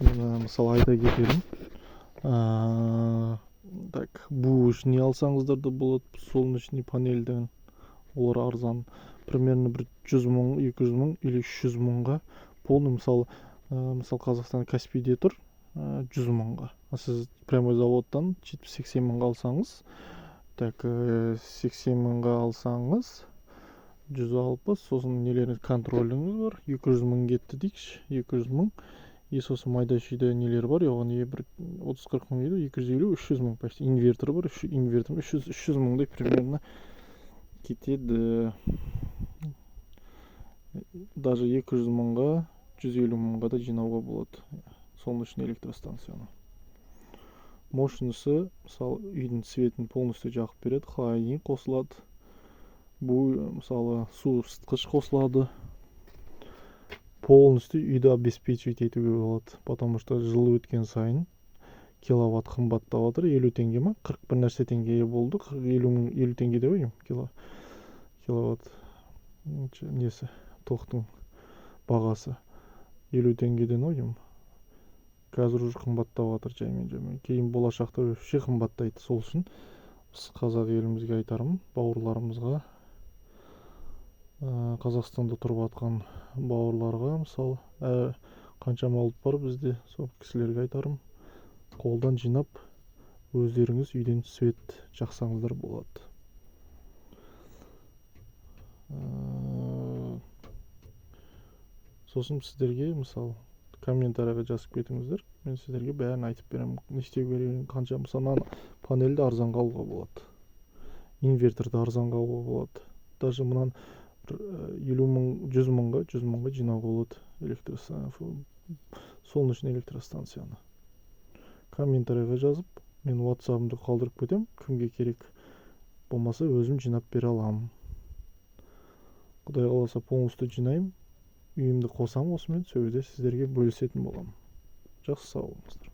Мысалы айта кетелін. Так, буш не алсаңыздар да болады, солнечный панельден. Олар арзан. Примерно бір 100 мың, 200 мың или 300 мыңға полный, мысалы Қазақстан Каспийде тұр 100 мыңға. Сіз прямой заводтан 70-80 мыңға алсаңыз, так 80 мыңға алсаңыз 160, сосын нелеріңіз контроліңіз бар, 200 мың кетті дейікші, 200 мың. И сосын майда шүйде нелер бар, оған бір 30-40 мың еді, 250-300 мың почти. Инвертор бар, инвертор 300 мыңдай примерно кетеді. Даже 200 мыңға, 150 мыңға да жинауға болады солнечный электростанцияны. Мощності, мысалы, үйдің светін полностью жағып береді, холодильник қосылады. Бұл, мысалы, су ысытқыш қосылады. Полностью үйді обеспечивать етуге болады, потому что жыл өткен сайын киловатт қымбаттап жатыр. 50 теңге ма, 41 нәрсе теңгеге болды. 50 теңге деп ойым киловатт несі, тоқтың бағасы 50 теңгеден ойым. Қазір уже қымбаттап жатыр жаймен. Кейін болашақта вообще қымбаттайды. Сол үшін біз қазақ елімізге айтарым, бауырларымызға, Қазақстанда тұрып атқан бауырларға, мысалы, қаншама ұлт бар бізде, сол кісілерге айтарым, қолдан жинап, өздеріңіз үйден свет жақсаңыздар болады. Сосын сіздерге, мысалы, комментарияға жазып кетіңіздер, мен сіздерге бәрін айтып беремін, не істеу керек, қанша, мысалы, панельді арзанға алуға болады, инверторды арзанға алуға болады, даже мұнан 50 мың, 100 мыңға жинауға болады солнечный электростанцияны. Комментарияға жазып, мен WhatsApp-ымды қалдырып кетем, кімге керек болмаса өзім жинап бере аламын. Құдай қаласа полностью жинаймын, үйімді қосам, осымен сөзде сіздерге бөлісетін боламын. Жақсы, сау болыңыздар.